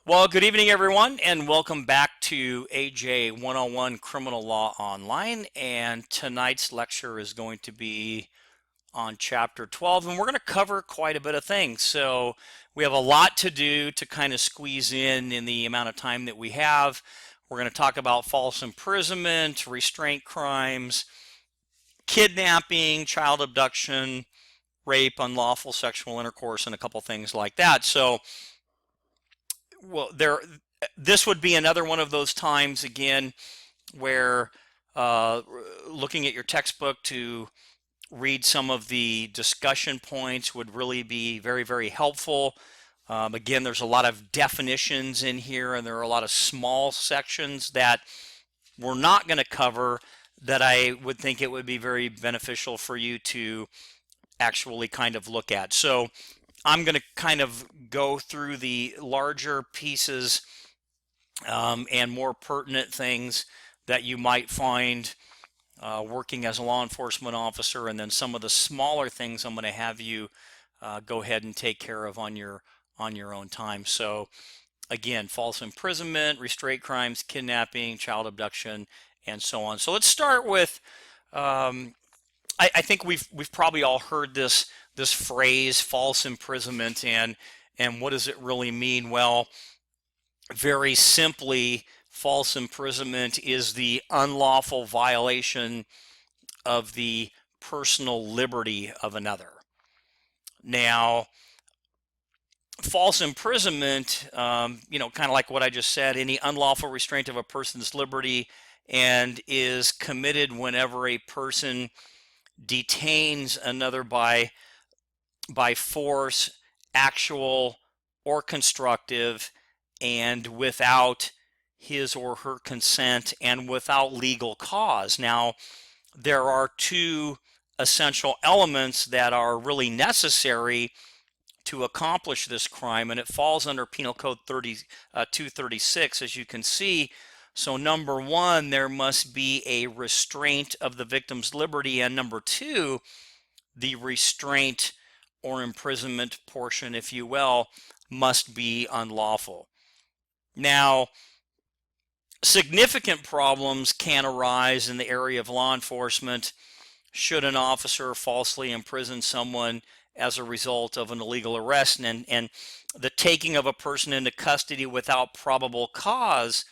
Well, good evening, everyone, and welcome back to AJ 101 Criminal Law Online. And tonight's lecture is going to be on Chapter 12, and we're going to cover quite a bit of things. So we have a lot to do to kind of squeeze in the amount of time that we have. We're going to talk about false imprisonment, restraint crimes, kidnapping, child abduction, rape, unlawful sexual intercourse, and a couple things like that. So, well, this would be another one of those times again where uh, looking at your textbook to read some of the discussion points would really be very, very helpful. Again, there's a lot of definitions in here, and there are a lot of small sections that we're not going to cover that I would think it would be very beneficial for you to actually kind of look at. So I'm going to kind of go through the larger pieces and more pertinent things that you might find working as a law enforcement officer, and then some of the smaller things I'm going to have you go ahead and take care of on your own time. So again, false imprisonment, restraint crimes, kidnapping, child abduction, and so on. So let's start with um, I think we've probably all heard this phrase false imprisonment, and what does it really mean? Well, very simply, false imprisonment is the unlawful violation of the personal liberty of another. Now, false imprisonment, kind of like what I just said, any unlawful restraint of a person's liberty, and is committed whenever a person detains another by force, actual or constructive, and without his or her consent and without legal cause. Now, there are two essential elements that are really necessary to accomplish this crime, and it falls under Penal Code 236, as you can see. So number one, there must be a restraint of the victim's liberty, and number two, the restraint or imprisonment portion, if you will, must be unlawful. Now, significant problems can arise in the area of law enforcement should an officer falsely imprison someone as a result of an illegal arrest, and the taking of a person into custody without probable cause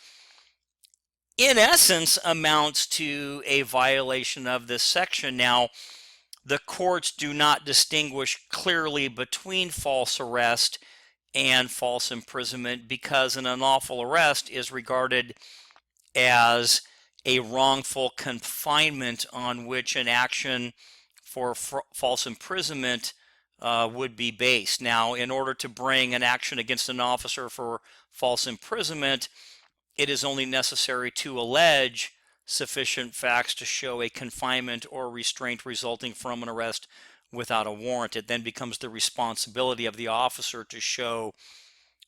in essence amounts to a violation of this section. Now, the courts do not distinguish clearly between false arrest and false imprisonment because an unlawful arrest is regarded as a wrongful confinement on which an action for false imprisonment would be based. Now, in order to bring an action against an officer for false imprisonment, it is only necessary to allege sufficient facts to show a confinement or restraint resulting from an arrest without a warrant. It then becomes the responsibility of the officer to show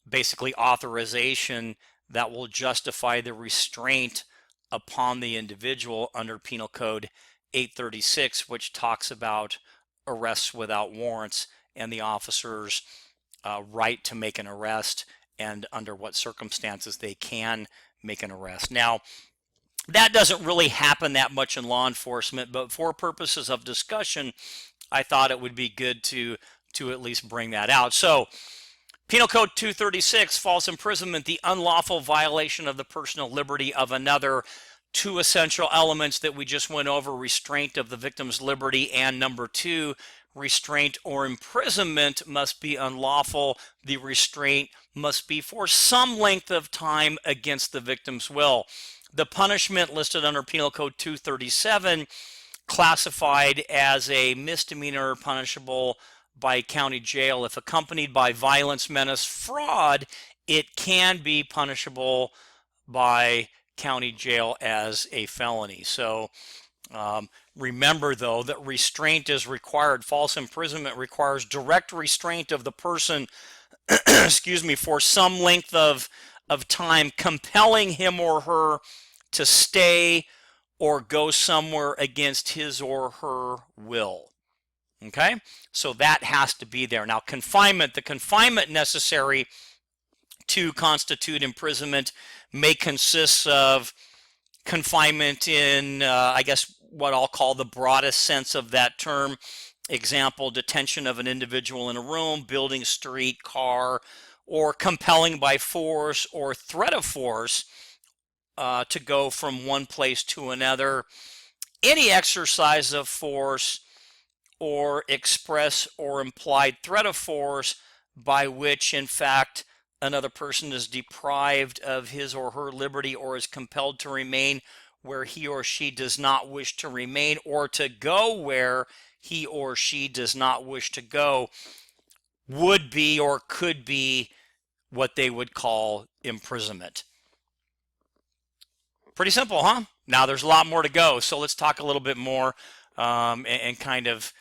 basically authorization that will justify the restraint upon the individual under Penal Code 836, which talks about arrests without warrants and the officer's right to make an arrest and under what circumstances they can make an arrest. Now, that doesn't really happen that much in law enforcement, but for purposes of discussion, I thought it would be good to at least bring that out. So, Penal Code 236, false imprisonment, the unlawful violation of the personal liberty of another. Two essential elements that we just went over: restraint of the victim's liberty, and number two, restraint or imprisonment must be unlawful. The restraint must be for some length of time against the victim's will. The punishment listed under Penal Code 237, classified as a misdemeanor punishable by county jail if accompanied by violence, menace, fraud, it can be punishable by county jail as a felony. So remember, though, that restraint is required. False imprisonment requires direct restraint of the person, excuse me, for some length of time, compelling him or her to stay or go somewhere against his or her will. Okay, so that has to be there. Now, confinement, the confinement necessary to constitute imprisonment may consist of confinement in, I guess, what I'll call the broadest sense of that term. Example, detention of an individual in a room, building, street, car, or compelling by force or threat of force to go from one place to another. Any exercise of force or express or implied threat of force by which, in fact, another person is deprived of his or her liberty or is compelled to remain where he or she does not wish to remain, or to go where he or she does not wish to go, would be or could be what they would call imprisonment. Pretty simple, huh? Now there's a lot more to go, so let's talk a little bit more and kind of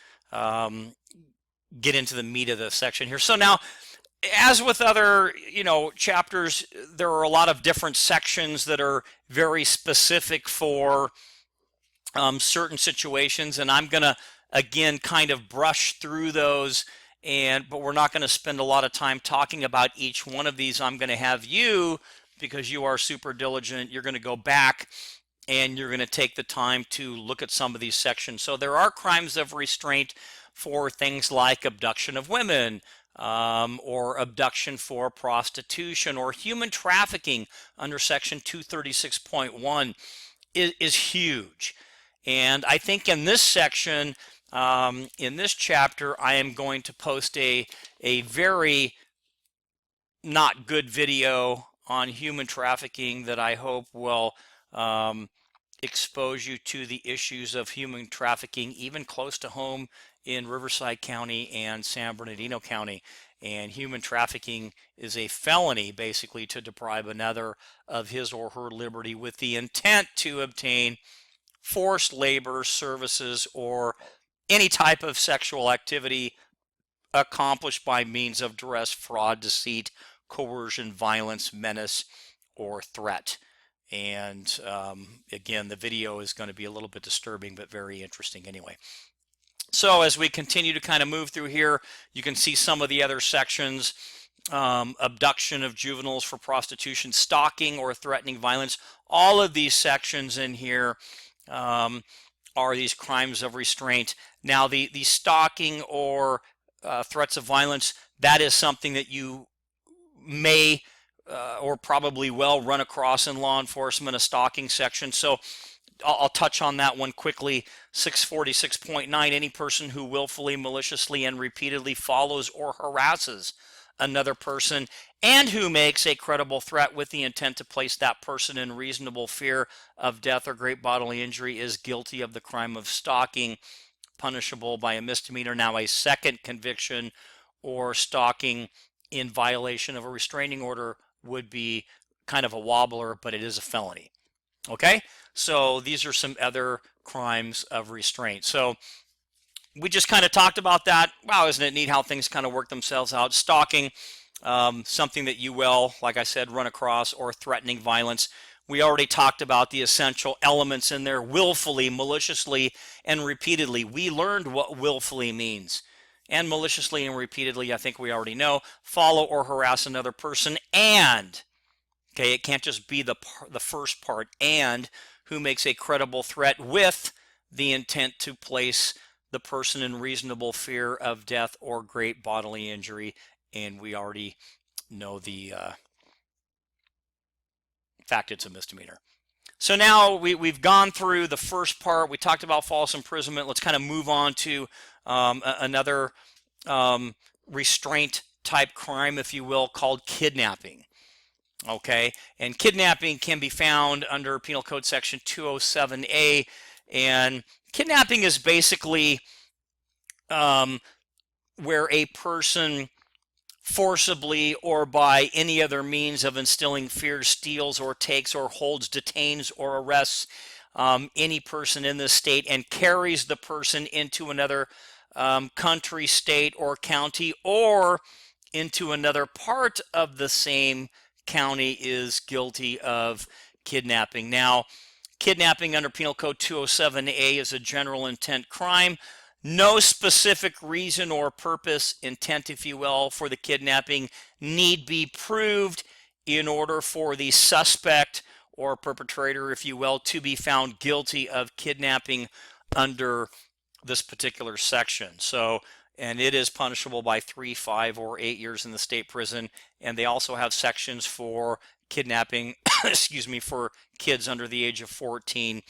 get into the meat of the section here. So now, as with other, chapters, there are a lot of different sections that are very specific for certain situations, and I'm gonna again kind of brush through those, but we're not going to spend a lot of time talking about each one of these. I'm going to have you, because you are super diligent, you're going to go back and you're going to take the time to look at some of these sections. So there are crimes of restraint for things like abduction of women, or abduction for prostitution, or human trafficking under section 236.1 is huge. And I think in this section, in this chapter, I am going to post a very not good video on human trafficking that I hope will expose you to the issues of human trafficking, even close to home in Riverside County and San Bernardino County. And human trafficking is a felony, basically, to deprive another of his or her liberty with the intent to obtain forced labor, services, or any type of sexual activity accomplished by means of duress, fraud, deceit, coercion, violence, menace, or threat. And again, the video is going to be a little bit disturbing, but very interesting anyway. So as we continue to kind of move through here, you can see some of the other sections. Abduction of juveniles for prostitution, stalking or threatening violence. All of these sections in here are these crimes of restraint. Now, the stalking or threats of violence, that is something that you may or probably will run across in law enforcement, a stalking section. So I'll touch on that one quickly. 646.9, any person who willfully, maliciously, and repeatedly follows or harasses another person and who makes a credible threat with the intent to place that person in reasonable fear of death or great bodily injury is guilty of the crime of stalking, punishable by a misdemeanor. Now, a second conviction or stalking in violation of a restraining order would be kind of a wobbler, but it is a felony. Okay, so these are some other crimes of restraint. So we just kind of talked about that. Wow, isn't it neat how things kind of work themselves out? Stalking, something that you will, like I said, run across, or threatening violence. We already talked about the essential elements in there: willfully, maliciously, and repeatedly. We learned what willfully means. And maliciously and repeatedly, I think we already know. Follow or harass another person, and, okay, it can't just be the first part, and who makes a credible threat with the intent to place the person in reasonable fear of death or great bodily injury. And we already know the fact it's a misdemeanor. So now we've gone through the first part. We talked about false imprisonment. Let's kind of move on to another restraint type crime, if you will, called kidnapping. Okay, and kidnapping can be found under Penal Code Section 207A, and kidnapping is basically where a person forcibly or by any other means of instilling fear steals or takes or holds, detains or arrests any person in this state and carries the person into another country, state, or county, or into another part of the same county, is guilty of kidnapping. Now, kidnapping under Penal Code 207A is a general intent crime. No specific reason or purpose, intent if you will, for the kidnapping need be proved in order for the suspect or perpetrator, if you will, to be found guilty of kidnapping under this particular section. So, and it is punishable by 3, 5, or 8 years in the state prison. And they also have sections for kidnapping, excuse me, for kids under the age of 14,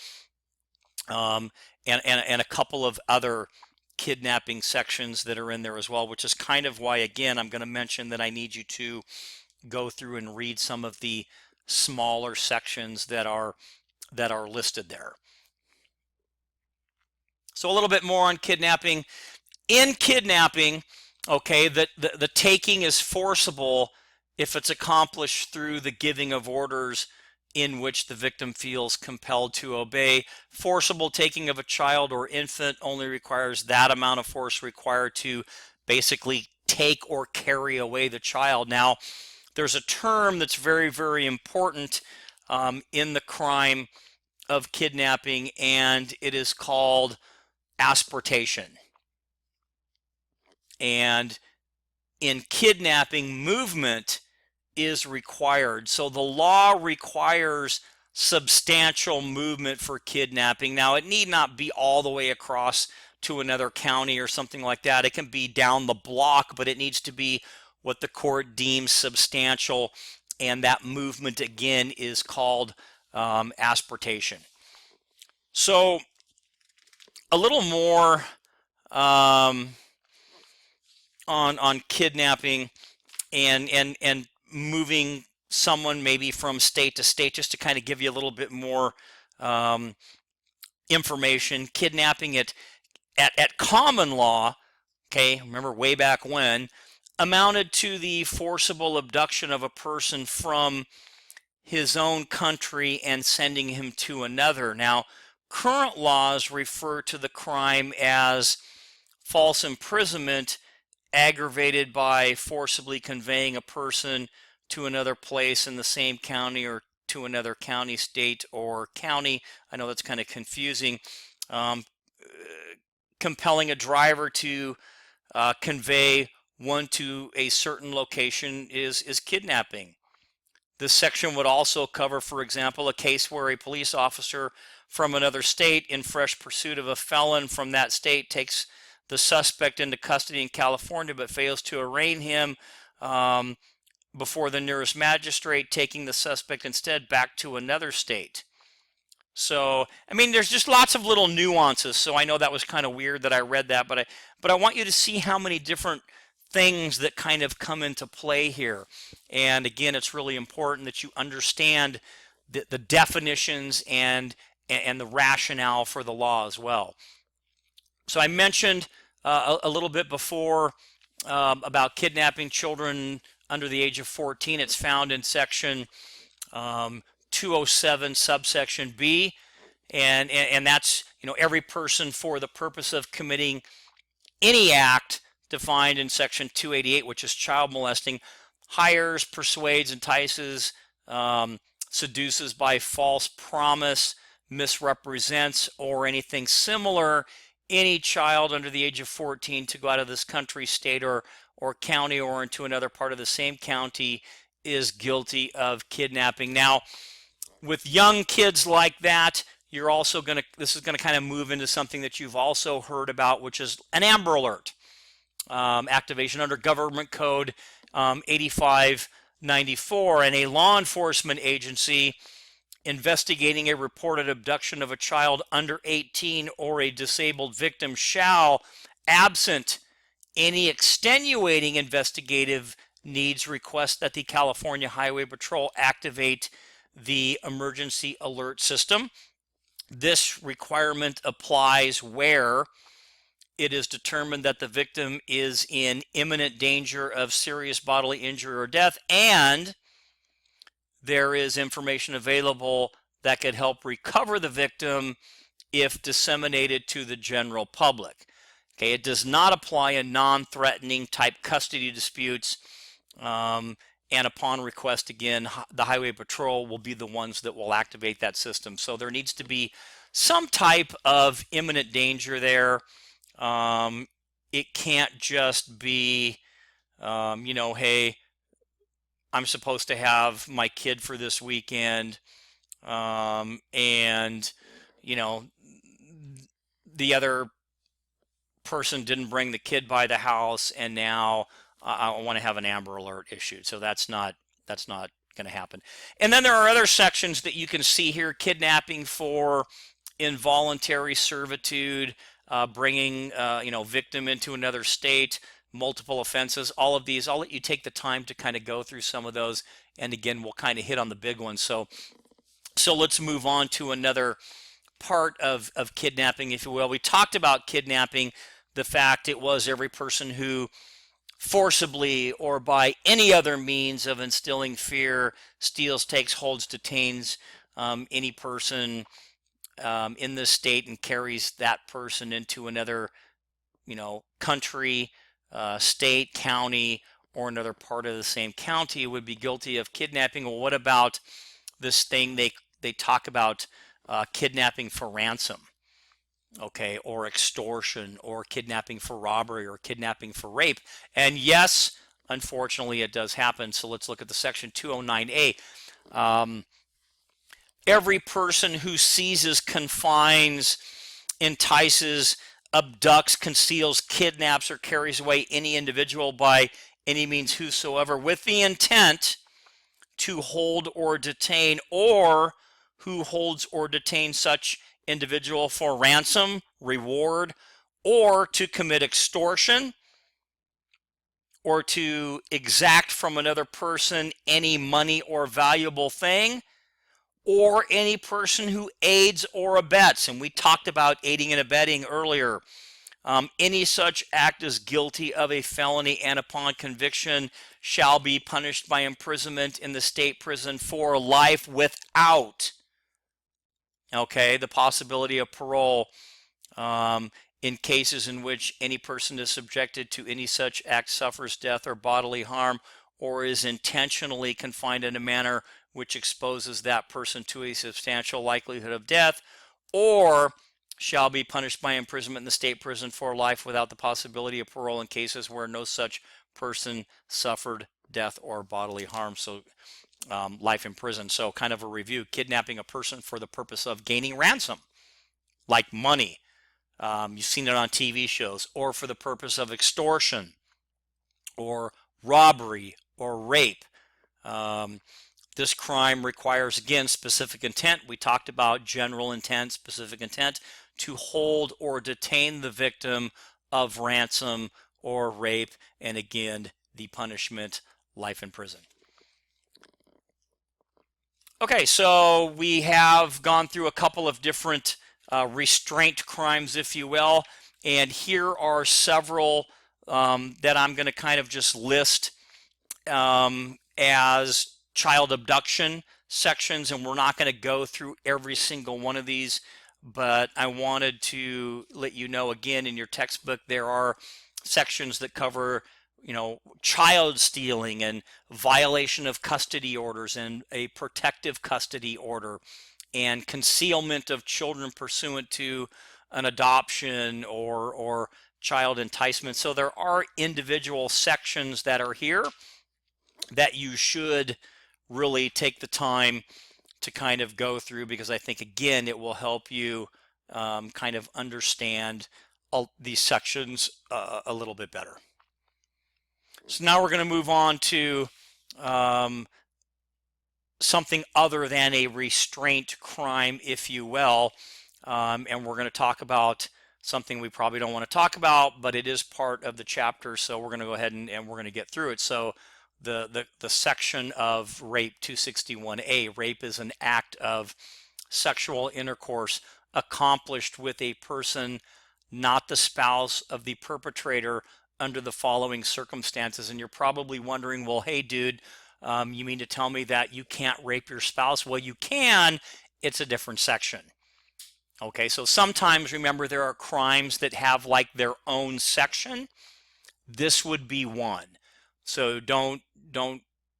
and a couple of other kidnapping sections that are in there as well, which is kind of why, again, I'm going to mention that I need you to go through and read some of the smaller sections that are listed there. So a little bit more on kidnapping. In kidnapping, okay, the taking is forcible if it's accomplished through the giving of orders in which the victim feels compelled to obey. Forcible taking of a child or infant only requires that amount of force required to basically take or carry away the child. Now, there's a term that's very, very important in the crime of kidnapping, and it is called asportation. And in kidnapping, movement is required. So the law requires substantial movement for kidnapping. Now, it need not be all the way across to another county or something like that. It can be down the block, but it needs to be what the court deems substantial, and that movement again is called asportation. So a little more on kidnapping and moving someone maybe from state to state, just to kind of give you a little bit more information. Kidnapping at common law, okay, remember way back when, amounted to the forcible abduction of a person from his own country and sending him to another. Now, current laws refer to the crime as false imprisonment aggravated by forcibly conveying a person to another place in the same county or to another county, state, or county. I know that's kind of confusing. Compelling a driver to convey one to a certain location is kidnapping. This section would also cover, for example, a case where a police officer from another state in fresh pursuit of a felon from that state takes the suspect into custody in California but fails to arraign him before the nearest magistrate, taking the suspect instead back to another state. So, I mean, there's just lots of little nuances. So I know that was kind of weird that I read that, but I want you to see how many different things that kind of come into play here. And again, it's really important that you understand the definitions and the rationale for the law as well. So I mentioned a little bit before about kidnapping children under the age of 14. It's found in section 207 subsection B, and that's, you know, every person for the purpose of committing any act defined in section 288, which is child molesting, hires, persuades, entices, seduces by false promise, misrepresents, or anything similar any child under the age of 14 to go out of this country, state, or county or into another part of the same county is guilty of kidnapping. Now, with young kids like that, you're also going to, this is going to kind of move into something that you've also heard about, which is an Amber Alert activation under Government Code 8594, and a law enforcement agency investigating a reported abduction of a child under 18 or a disabled victim shall, absent any extenuating investigative needs, request that the California Highway Patrol activate the emergency alert system. This requirement applies where it is determined that the victim is in imminent danger of serious bodily injury or death, and there is information available that could help recover the victim if disseminated to the general public. Okay, it does not apply in non-threatening type custody disputes, and upon request, again, the Highway Patrol will be the ones that will activate that system. So there needs to be some type of imminent danger there. It can't just be, you know, hey, I'm supposed to have my kid for this weekend, and you know, the other person didn't bring the kid by the house, and now I want to have an Amber Alert issued. So that's not going to happen. And then there are other sections that you can see here: kidnapping for involuntary servitude, bringing victim into another state, multiple offenses. All of these, I'll let you take the time to kind of go through some of those, and again, we'll kind of hit on the big ones. So let's move on to another part of kidnapping, if you will. We talked about kidnapping, the fact it was every person who forcibly or by any other means of instilling fear steals, takes, holds, detains any person in this state and carries that person into another, country, state, county, or another part of the same county would be guilty of kidnapping. Well, what about this thing they talk about, kidnapping for ransom, okay, or extortion, or kidnapping for robbery, or kidnapping for rape? And yes, unfortunately, it does happen. So let's look at the section 209A. Every person who seizes, confines, entices, abducts, conceals, kidnaps, or carries away any individual by any means whosoever with the intent to hold or detain, or who holds or detains such individual for ransom, reward, or to commit extortion, or to exact from another person any money or valuable thing, or any person who aids or abets. And we talked about aiding and abetting earlier. Any such act is guilty of a felony, and upon conviction shall be punished by imprisonment in the state prison for life without, the possibility of parole, in cases in which any person is subjected to any such act suffers death or bodily harm, or is intentionally confined in a manner which exposes that person to a substantial likelihood of death, or shall be punished by imprisonment in the state prison for life without the possibility of parole in cases where no such person suffered death or bodily harm. So life in prison. So kind of a review: kidnapping a person for the purpose of gaining ransom, like money. You've seen it on TV shows, or for the purpose of extortion, or robbery, or rape. This crime requires, again, specific intent. We talked about general intent, specific intent to hold or detain the victim of ransom or rape, and again, the punishment, life in prison. Okay, so we have gone through a couple of different restraint crimes, if you will, and here are several that I'm going to kind of just list as child abduction sections, and we're not going to go through every single one of these, but I wanted to let you know, again, in your textbook there are sections that cover child stealing and violation of custody orders and a protective custody order and concealment of children pursuant to an adoption or child enticement. So there are individual sections that are here that you should really take the time to kind of go through, because I think, again, it will help you kind of understand these sections a little bit better. So now we're going to move on to something other than a restraint crime, if you will, and we're going to talk about something we probably don't want to talk about, but it is part of the chapter, so we're going to go ahead and we're going to get through it. So the section of rape, 261A, rape is an act of sexual intercourse accomplished with a person not the spouse of the perpetrator under the following circumstances. And you're probably wondering, well, hey, dude, you mean to tell me that you can't rape your spouse? Well, you can. It's a different section. Okay, so sometimes, remember, there are crimes that have like their own section. This would be one. So don't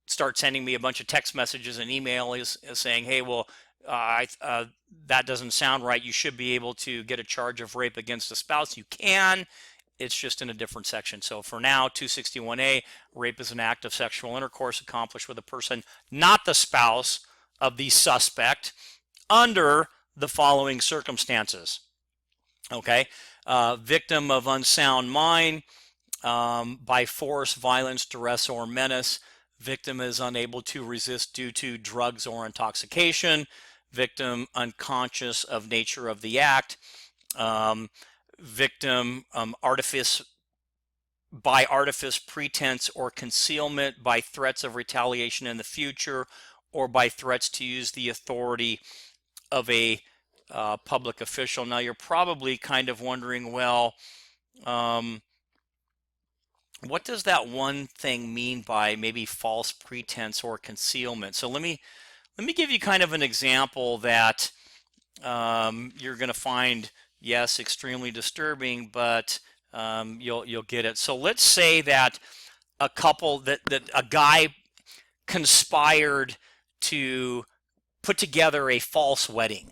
start sending me a bunch of text messages and emails saying, hey, well, that doesn't sound right. You should be able to get a charge of rape against a spouse. You can. It's just in a different section. So for now, 261A, rape is an act of sexual intercourse accomplished with a person not the spouse of the suspect under the following circumstances. Okay, victim of unsound mind, by force, violence, duress, or menace. Victim is unable to resist due to drugs or intoxication. Victim unconscious of nature of the act. Victim by artifice, pretense, or concealment, by threats of retaliation in the future, or by threats to use the authority of a public official. Now you're probably kind of wondering, well, what does that one thing mean by maybe false pretense or concealment? So let me give you kind of an example that you're going to find, yes, extremely disturbing, but you'll get it. So let's say that a couple that a guy conspired to put together a false wedding,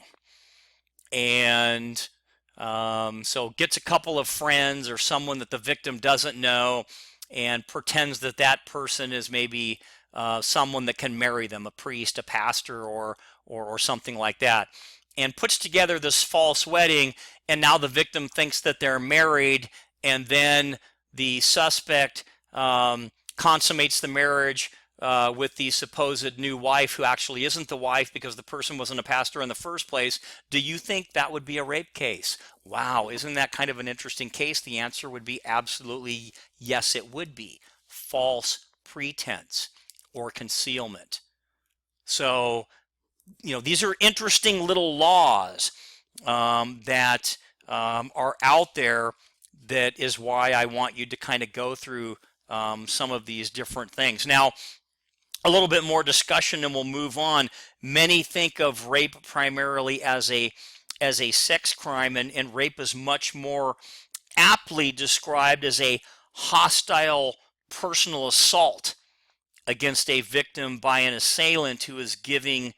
and so gets a couple of friends or someone that the victim doesn't know and pretends that that person is maybe someone that can marry them, a priest, a pastor, or something like that, and puts together this false wedding, and now the victim thinks that they're married, and then the suspect consummates the marriage with the supposed new wife, who actually isn't the wife because the person wasn't a pastor in the first place. Do you think that would be a rape case? Wow, isn't that kind of an interesting case? The answer would be absolutely yes, it would be. False pretense or concealment. So, these are interesting little laws that are out there. That is why I want you to kind of go through some of these different things. Now, a little bit more discussion and we'll move on. Many think of rape primarily as a sex crime, and rape is much more aptly described as a hostile personal assault against a victim by an assailant who is giving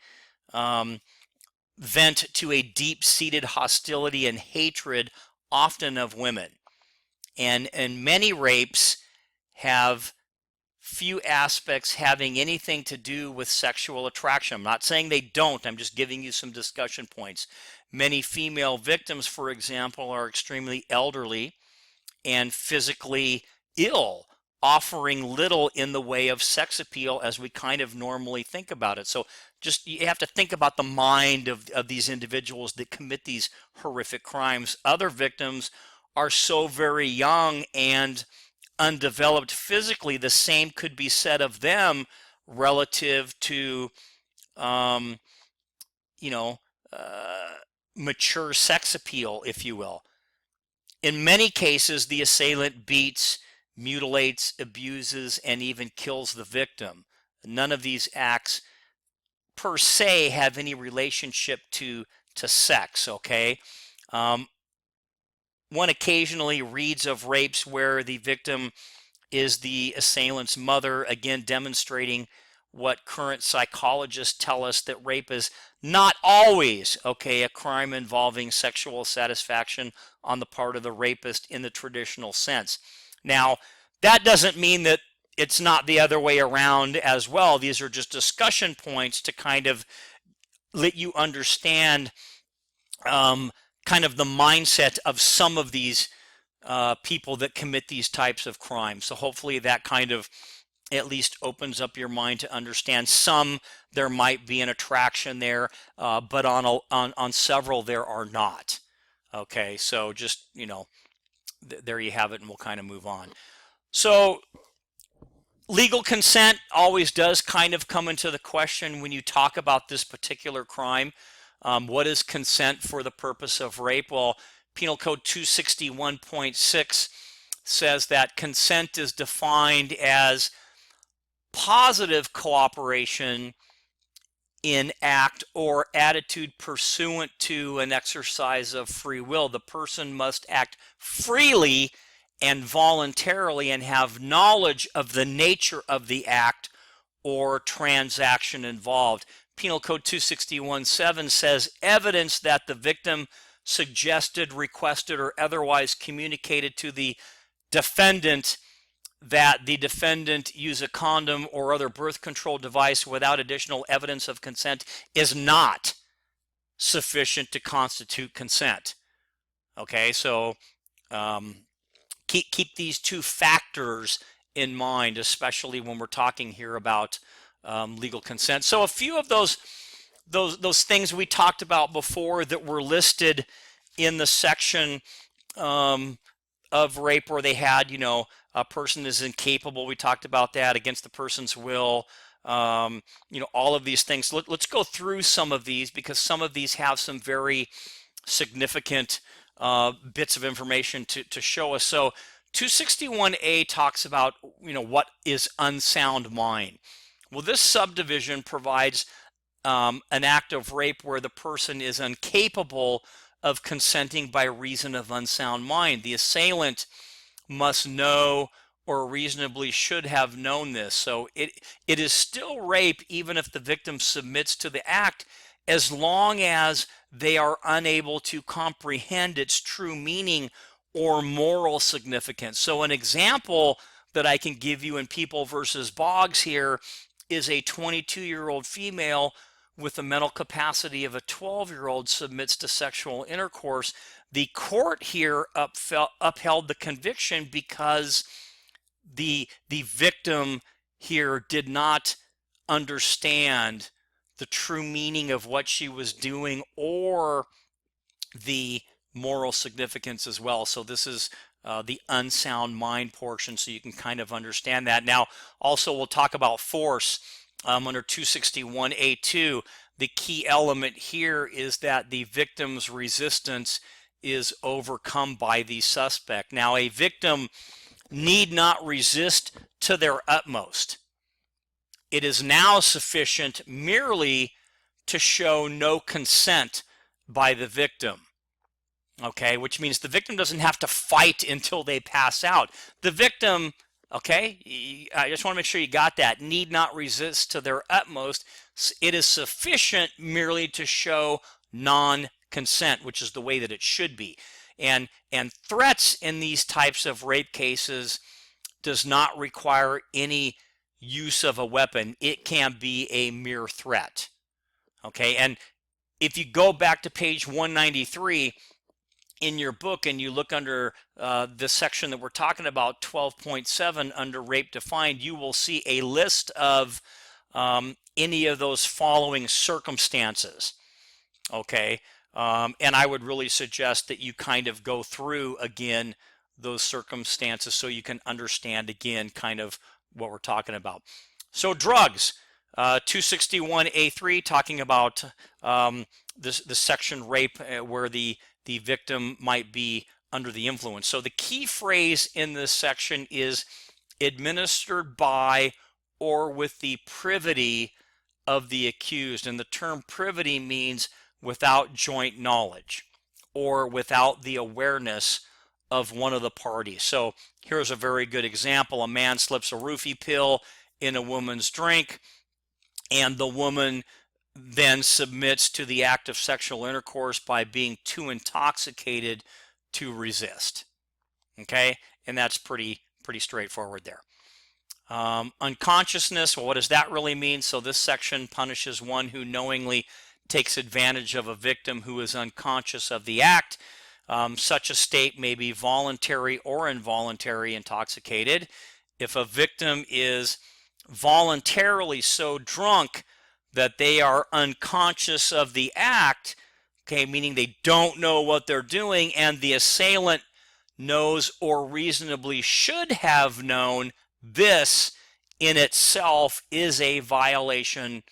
vent to a deep-seated hostility and hatred, often of women. And many rapes have few aspects having anything to do with sexual attraction. I'm not saying they don't, I'm just giving you some discussion points. Many female victims, for example, are extremely elderly and physically ill, offering little in the way of sex appeal as we kind of normally think about it. So just, you have to think about the mind of these individuals that commit these horrific crimes. Other victims are so very young and undeveloped physically. The same could be said of them relative to mature sex appeal, if you will. In many cases, the assailant beats, mutilates, abuses, and even kills the victim. None of these acts per se have any relationship to sex, okay? One occasionally reads of rapes where the victim is the assailant's mother, again demonstrating what current psychologists tell us, that rape is not always, okay, a crime involving sexual satisfaction on the part of the rapist in the traditional sense. Now, that doesn't mean that it's not the other way around as well. These are just discussion points to kind of let you understand kind of the mindset of some of these people that commit these types of crimes. So hopefully that kind of at least opens up your mind to understand some there might be an attraction there, but on several there are not. Okay, so just, there you have it, and we'll kind of move on. So legal consent always does kind of come into the question when you talk about this particular crime. What is consent for the purpose of rape? Well, Penal Code 261.6 says that consent is defined as positive cooperation in act or attitude pursuant to an exercise of free will. The person must act freely and voluntarily and have knowledge of the nature of the act or transaction involved. Penal Code 261.7 says evidence that the victim suggested, requested, or otherwise communicated to the defendant that the defendant use a condom or other birth control device without additional evidence of consent is not sufficient to constitute consent. Okay, so keep these two factors in mind, especially when we're talking here about legal consent. So a few of those things we talked about before that were listed in the section of rape where they had, you know, a person is incapable. We talked about that, against the person's will. You know, all of these things. Let's go through some of these, because some of these have some very significant bits of information to show us. So 261A talks about, you know, what is unsound mind. Well, this subdivision provides an act of rape where the person is incapable of consenting by reason of unsound mind. The assailant must know or reasonably should have known this. So it is still rape even if the victim submits to the act, as long as they are unable to comprehend its true meaning or moral significance. So an example that I can give you in People versus Boggs here is a 22-year-old female with the mental capacity of a 12-year-old submits to sexual intercourse. The court here upheld the conviction because the victim here did not understand the true meaning of what she was doing or the moral significance as well. So this is the unsound mind portion, so you can kind of understand that. Now, also we'll talk about force under 261A2. The key element here is that the victim's resistance is overcome by the suspect. Now, a victim need not resist to their utmost. It is now sufficient merely to show no consent by the victim. Okay, which means the victim doesn't have to fight until they pass out. The victim, okay, I just want to make sure you got that, need not resist to their utmost. It is sufficient merely to show non-consent, which is the way that it should be. And threats in these types of rape cases does not require any use of a weapon. It can be a mere threat. Okay, and if you go back to page 193 in your book and you look under the section that we're talking about, 12.7, under rape defined, you will see a list of any of those following circumstances. Okay, and I would really suggest that you kind of go through again those circumstances so you can understand again kind of what we're talking about. So drugs, 261A3, talking about the section rape where the victim might be under the influence. So the key phrase in this section is administered by or with the privity of the accused. And the term privity means without joint knowledge or without the awareness of one of the parties. So here's a very good example. A man slips a roofie pill in a woman's drink, and the woman then submits to the act of sexual intercourse by being too intoxicated to resist. Okay, and that's pretty straightforward there. Unconsciousness, well, what does that really mean? So this section punishes one who knowingly takes advantage of a victim who is unconscious of the act. Such a state may be voluntary or involuntary intoxicated. If a victim is voluntarily so drunk that they are unconscious of the act, okay, meaning they don't know what they're doing, and the assailant knows or reasonably should have known, this in itself is a violation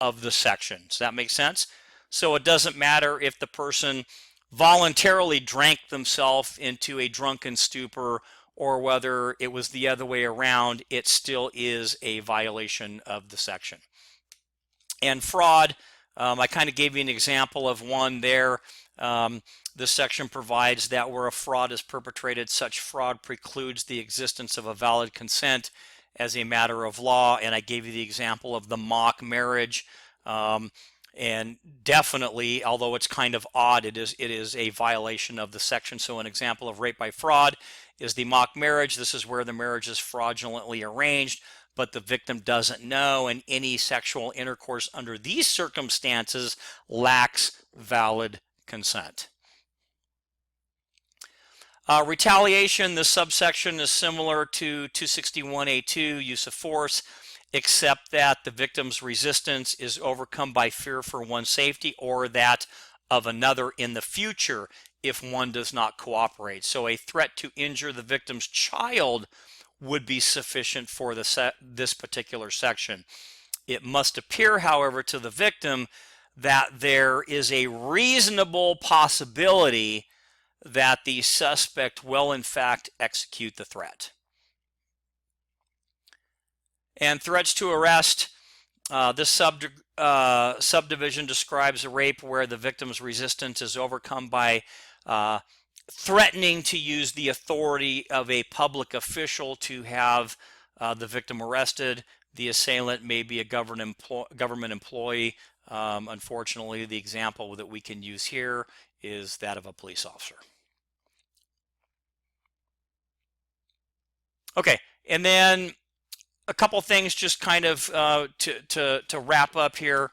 of the section. Does that make sense? So it doesn't matter if the person voluntarily drank themselves into a drunken stupor or whether it was the other way around, it still is a violation of the section. And fraud, I kind of gave you an example of one there. This section provides that where a fraud is perpetrated, such fraud precludes the existence of a valid consent as a matter of law. And I gave you the example of the mock marriage. And definitely, although it's kind of odd, it is a violation of the section. So an example of rape by fraud is the mock marriage. This is where the marriage is fraudulently arranged, but the victim doesn't know, and any sexual intercourse under these circumstances lacks valid consent. Retaliation, this subsection is similar to 261A2, use of force, except that the victim's resistance is overcome by fear for one's safety or that of another in the future if one does not cooperate. So a threat to injure the victim's child would be sufficient for this particular section. It must appear, however, to the victim that there is a reasonable possibility that the suspect will in fact execute the threat. And threats to arrest, this subdivision describes a rape where the victim's resistance is overcome by threatening to use the authority of a public official to have the victim arrested. The assailant may be a government employee. Unfortunately, the example that we can use here is that of a police officer. Okay, and then a couple things just kind of to wrap up here.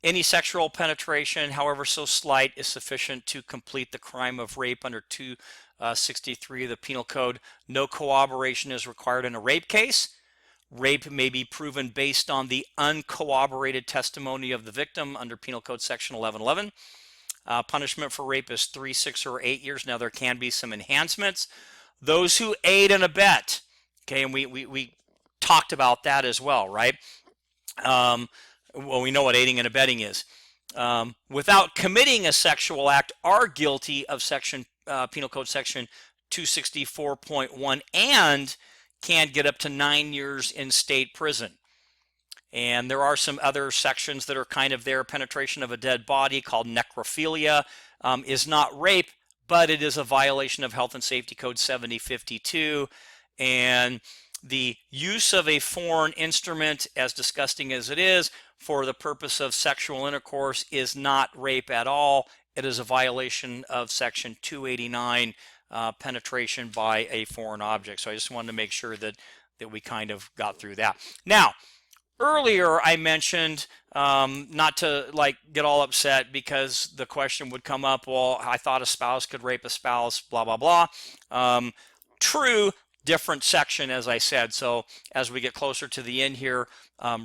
Any sexual penetration, however so slight, is sufficient to complete the crime of rape under 263 of the Penal Code. No corroboration is required in a rape case. Rape may be proven based on the uncorroborated testimony of the victim under Penal Code Section 1111. Punishment for rape is 3, 6, or 8 years. Now there can be some enhancements. Those who aid and abet, okay, and we talked about that as well, right? Well, we know what aiding and abetting is. Without committing a sexual act, are guilty of Penal Code Section 264.1 and can get up to 9 years in state prison. And there are some other sections that are kind of there. Penetration of a dead body, called necrophilia, is not rape, but it is a violation of Health and Safety Code 7052. And the use of a foreign instrument, as disgusting as it is, for the purpose of sexual intercourse is not rape at all. It is a violation of Section 289, penetration by a foreign object. So I just wanted to make sure that we kind of got through that. Now, earlier I mentioned, not to like get all upset because the question would come up, well, I thought a spouse could rape a spouse, blah, blah, blah. True, different section, as I said. So as we get closer to the end here,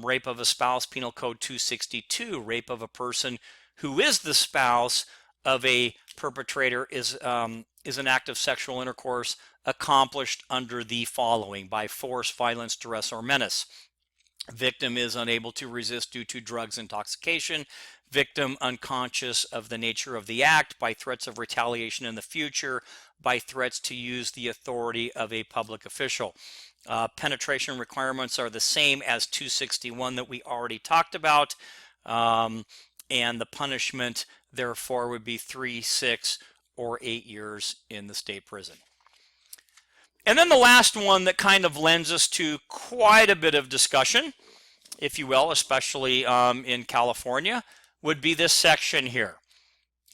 rape of a spouse, Penal Code 262, rape of a person who is the spouse of a perpetrator is an act of sexual intercourse accomplished under the following: by force, violence, duress, or menace. Victim is unable to resist due to drugs intoxication. Victim unconscious of the nature of the act, by threats of retaliation in the future, by threats to use the authority of a public official. Penetration requirements are the same as 261 that we already talked about. And the punishment, therefore, would be 3, 6, or 8 years in the state prison. And then the last one that kind of lends us to quite a bit of discussion, if you will, especially in California, would be this section here.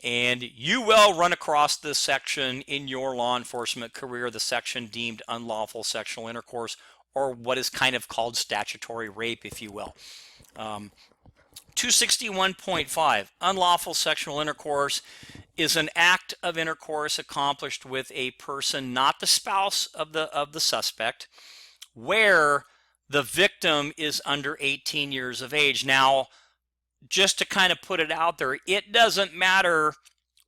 And you will run across this section in your law enforcement career, the section deemed unlawful sexual intercourse, or what is kind of called statutory rape, if you will. 261.5, unlawful sexual intercourse is an act of intercourse accomplished with a person not the spouse of the suspect, where the victim is under 18 years of age. Now, just to kind of put it out there, it doesn't matter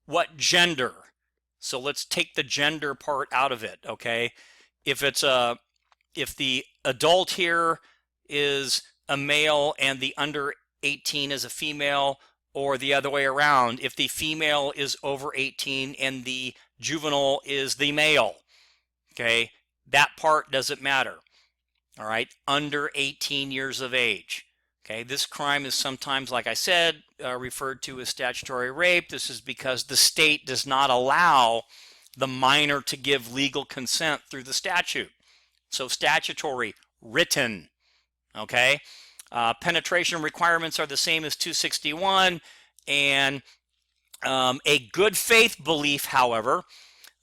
what gender. So let's take the gender part out of it, okay? If the adult here is a male and the under 18 is a female, or the other way around, if the female is over 18 and the juvenile is the male, okay, that part doesn't matter. All right, under 18 years of age. Okay, this crime is sometimes, like I said, referred to as statutory rape. This is because the state does not allow the minor to give legal consent through the statute. So statutory, written, okay? Penetration requirements are the same as 261, and a good faith belief, however,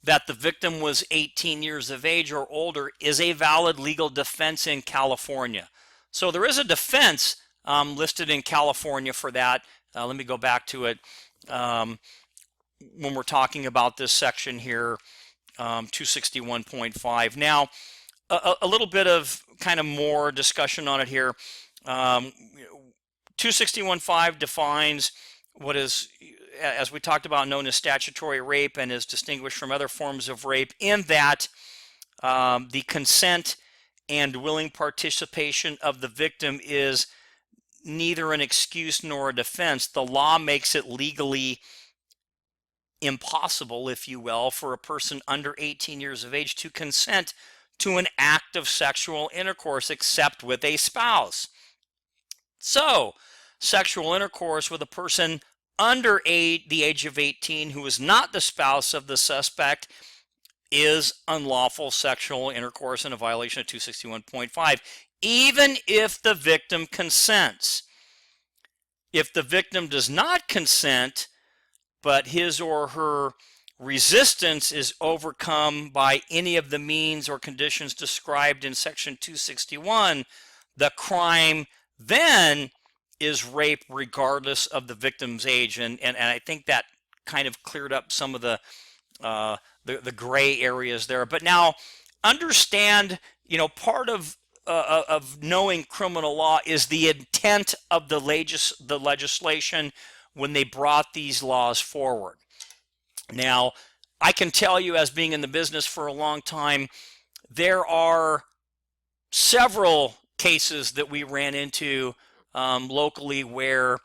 that the victim was 18 years of age or older is a valid legal defense in California. So there is a defense listed in California for that. Let me go back to it. When we're talking about this section here, 261.5. Now, a little bit of kind of more discussion on it here. 261.5 defines what is, as we talked about, known as statutory rape and is distinguished from other forms of rape in that the consent and willing participation of the victim is neither an excuse nor a defense. The law makes it legally impossible, if you will, for a person under 18 years of age to consent to an act of sexual intercourse except with a spouse. So, sexual intercourse with a person under the age of 18 who is not the spouse of the suspect is unlawful sexual intercourse and a violation of 261.5, even if the victim consents. If the victim does not consent, but his or her resistance is overcome by any of the means or conditions described in section 261, the crime then is rape regardless of the victim's age. And I think that kind of cleared up some of the gray areas there. But now understand, part of knowing criminal law is the intent of the legislation when they brought these laws forward. Now, I can tell you, as being in the business for a long time, there are several cases that we ran into locally where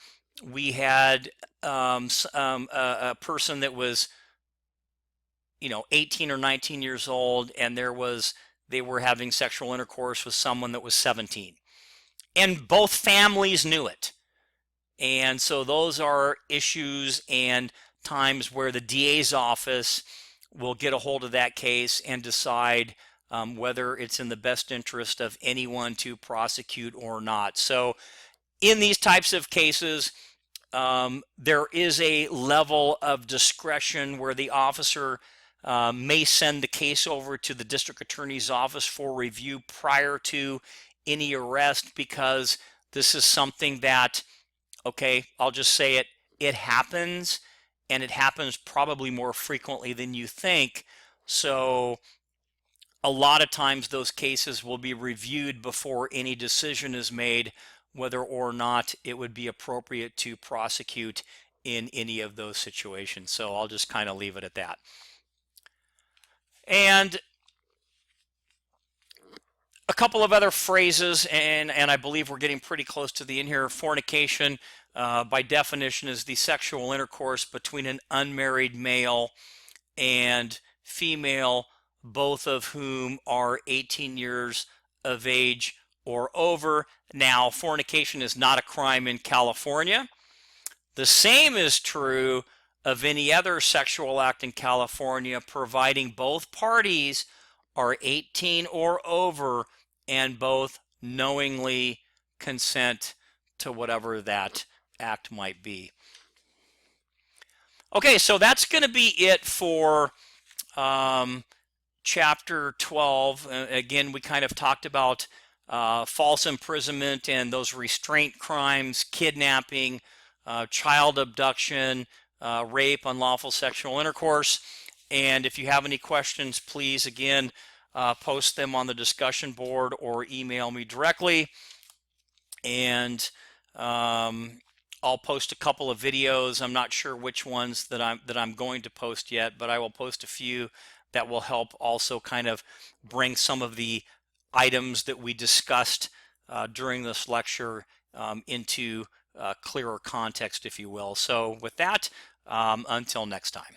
we had a person that was 18 or 19 years old, and they were having sexual intercourse with someone that was 17, and both families knew it. And so those are issues and times where the DA's office will get a hold of that case and decide whether it's in the best interest of anyone to prosecute or not. So in these types of cases, there is a level of discretion where the officer may send the case over to the district attorney's office for review prior to any arrest, because this is something that, okay, I'll just say it, it happens, and it happens probably more frequently than you think. So a lot of times those cases will be reviewed before any decision is made whether or not it would be appropriate to prosecute in any of those situations. So I'll just kind of leave it at that. And a couple of other phrases, and I believe we're getting pretty close to the end here. Fornication, by definition, is the sexual intercourse between an unmarried male and female, both of whom are 18 years of age or over. Now, fornication is not a crime in California. The same is true of any other sexual act in California, providing both parties are 18 or over and both knowingly consent to whatever that act might be. Okay, so that's going to be it for chapter 12. Again, we kind of talked about false imprisonment and those restraint crimes, kidnapping, child abduction, rape, unlawful sexual intercourse. And if you have any questions, please, again, post them on the discussion board or email me directly. And I'll post a couple of videos. I'm not sure which ones that I'm going to post yet, but I will post a few that will help also kind of bring some of the items that we discussed during this lecture into clearer context, if you will. So with that, until next time.